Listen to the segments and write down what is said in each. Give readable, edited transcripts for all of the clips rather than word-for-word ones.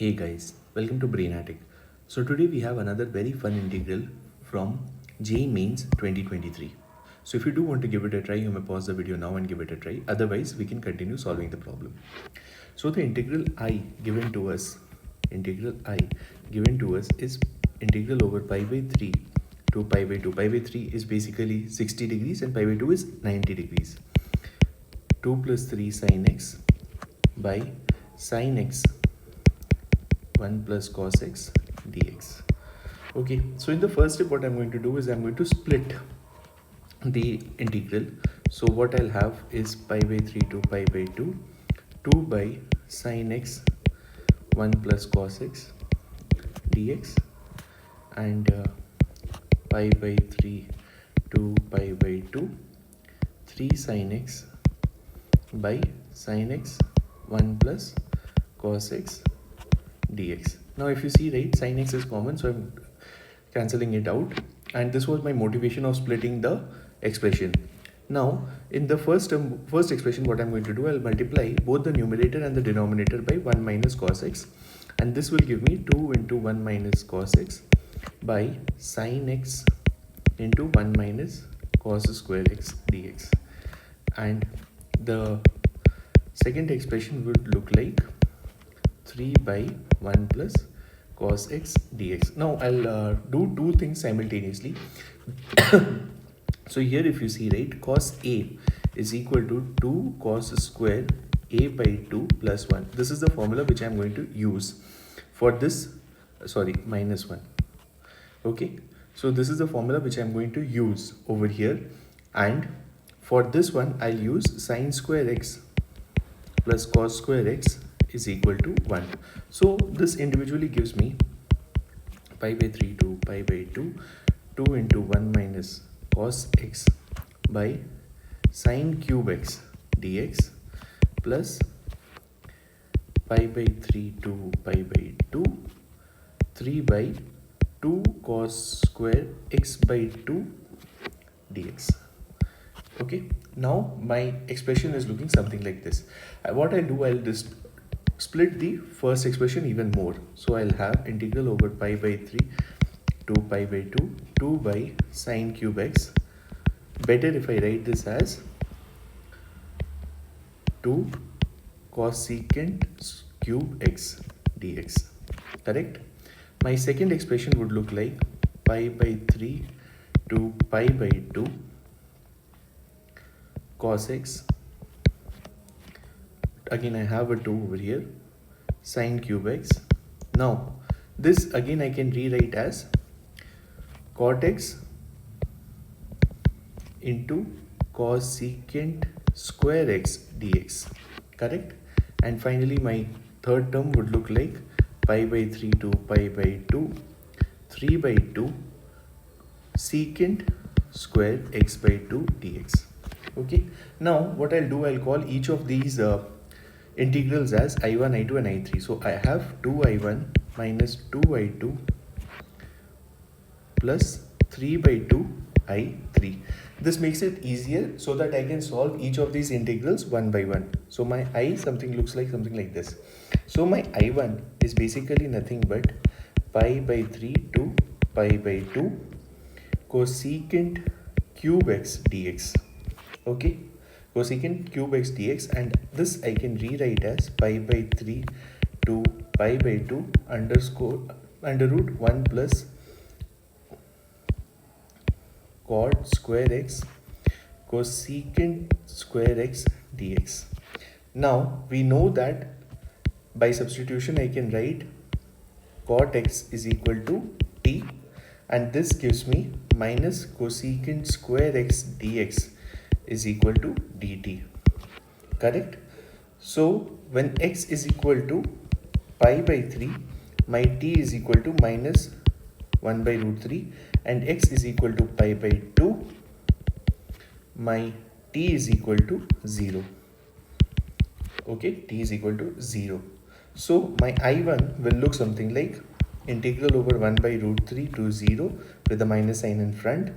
Hey guys, welcome to brainAttic. So today we have another very fun integral from JEE Mains 2023. So if you do want to give it a try, you may pause the video now and give it a try. Otherwise, we can continue solving the problem. So the integral I given to us is integral over pi by 3 to pi by 2. Pi by 3 is basically 60 degrees and pi by 2 is 90 degrees. 2 plus 3 sine x by sine x 1 plus cos x dx. Okay, so in the first step what I'm going to do is I'm going to split the integral. So what I'll have is pi by 3 to pi by 2, 2 by sine x 1 plus cos x dx, and pi by 3 to pi by 2, 3 sine x by sine x 1 plus cos x dx. Now if you see, right, sin x is common, so I'm cancelling it out, and this was my motivation of splitting the expression. Now in the first expression, what I'm going to do, I'll multiply both the numerator and the denominator by 1 minus cos x, and this will give me 2 into 1 minus cos x by sin x into 1 minus cos square x dx. And the second expression would look like 3 by 1 plus cos x dx. Now I'll do two things simultaneously. So here if you see, right, cos a is equal to 2 cos square a by 2 plus 1. This is the formula which I'm going to use for this, minus 1. Okay, so this is the formula which I'm going to use over here, and for this one I'll use sine square x plus cos square x is equal to 1. So this individually gives me pi by 3 to pi by 2, 2 into 1 minus cos x by sine cube x dx plus pi by 3 to pi by 2, 3 by 2 cos square x by 2 dx. Okay, now my expression is looking something like this. What I'll do, I'll just split the first expression even more. So I'll have integral over pi by 3 to pi by 2, 2 by sine cube x. Better if I write this as 2 cosecant cube x dx. Correct? My second expression would look like pi by 3 to pi by 2 cos x. Again I have a 2 over here, sine cube x. Now this again I can rewrite as cot x into cosecant square x dx. Correct? And finally my third term would look like pi by 3 to pi by 2, 3 by 2 secant square x by 2 dx. Okay, now what I'll do, I'll call each of these integrals as I1, I2 and I3. So I have 2I1 minus 2I2 plus 3 by 2 I3. This makes it easier so that I can solve each of these integrals one by one. So my I looks like something like this. So my I1 is basically nothing but pi by 3 to pi by 2 cosecant cube x dx. Okay, cosecant cube x dx, and this I can rewrite as pi by 3 to pi by 2 under root 1 plus cot square x cosecant square x dx. Now we know that by substitution I can write cot x is equal to t, and this gives me minus cosecant square x dx is equal to dt. Correct? So when x is equal to pi by 3, my t is equal to minus 1 by root 3, and x is equal to pi by 2, my t is equal to 0. Okay, t is equal to 0. So my I1 will look something like integral over 1 by root 3 to 0 with a minus sign in front,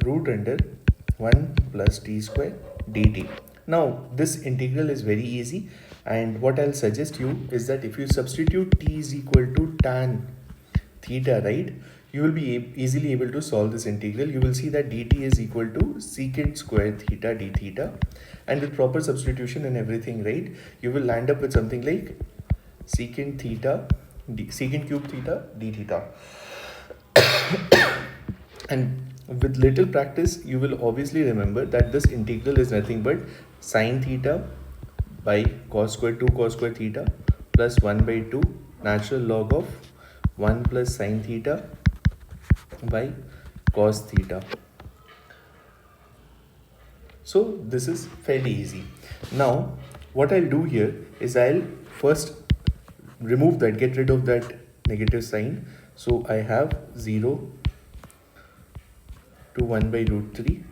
root under 1 plus t square dt. Now this integral is very easy, And what I'll suggest you is that if you substitute t is equal to tan theta, right, you will be easily able to solve this integral. You will see that dt is equal to secant square theta d theta, and with proper substitution and everything, right, you will land up with something like secant theta secant cube theta d theta. And with little practice you will obviously remember that this integral is nothing but sine theta by cos square 2 cos square theta plus 1 by 2 natural log of 1 plus sine theta by cos theta. So this is fairly easy. Now what I'll do here is I'll first remove that, get rid of that negative sign. So I have 0 to 1 by root 3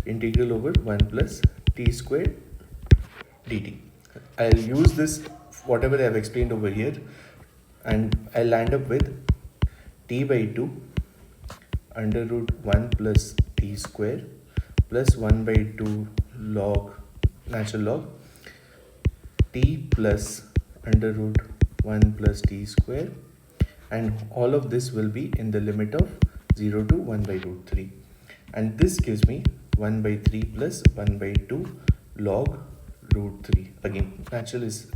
integral over 1 plus t square dt. I'll use this whatever I have explained over here, and I'll land up with t by 2 under root 1 plus t square plus 1 by 2 log natural log t plus under root 1 plus t square, and all of this will be in the limit of 0 to 1 by root 3, and this gives me 1 by 3 plus 1 by 2 log root 3. Again natural is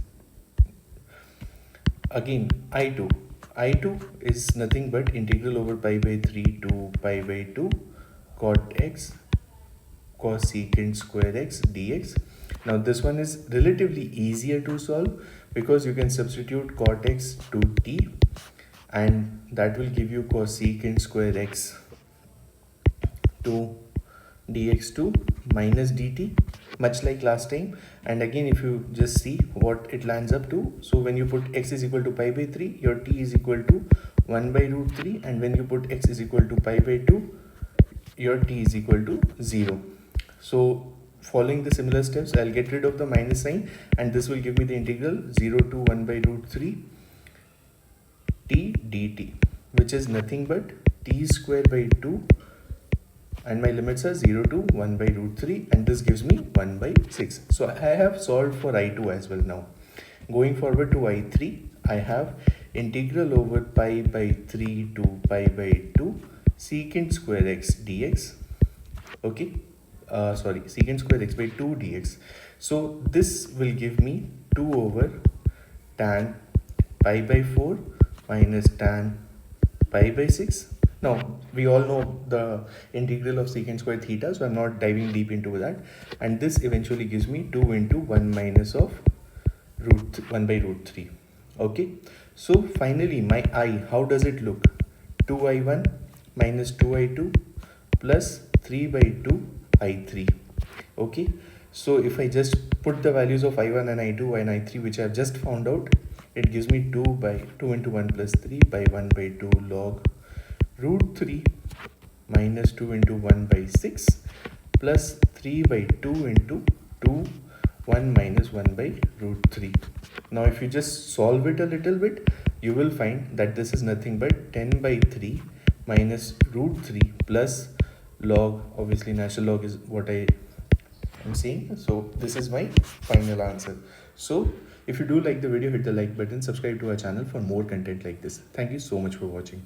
again I2 is nothing but integral over pi by 3 to pi by 2 cot x cos secant square x dx. Now this one is relatively easier to solve because you can substitute cot x to t, and that will give you cos secant square x to dx2 minus dt, much like last time. And again if you just see what it lands up to, so when you put x is equal to pi by 3, your t is equal to 1 by root 3, and when you put x is equal to pi by 2, your t is equal to 0. So following the similar steps, I'll get rid of the minus sign, and this will give me the integral 0 to 1 by root 3 t dt, which is nothing but t square by 2, and my limits are 0 to 1 by root 3, and this gives me 1 by 6. So I have solved for I2 as well. Now going forward to I3, I have integral over pi by 3 to pi by 2 secant square x dx. Okay, secant square x by 2 dx. So this will give me 2 over tan pi by 4 minus tan pi by 6. Now we all know the integral of secant square theta, so I'm not diving deep into that, and this eventually gives me 2 into 1 minus of 1 by root 3. Okay, so finally my I, how does it look? 2i1 minus 2i2 plus 3 by 2 I3. Okay, so if I just put the values of I1 and I2 and I3 which I have just found out, it gives me 2 into 1 plus 3 by 1 by 2 log root 3 minus 2 into 1 by 6 plus 3 by 2 into 2 1 minus 1 by root 3. Now if you just solve it a little bit, you will find that this is nothing but 10 by 3 minus root 3 plus log, obviously natural log is what I am saying. So this is my final answer. So if you do like the video, hit the like button, subscribe to our channel for more content like this. Thank you so much for watching.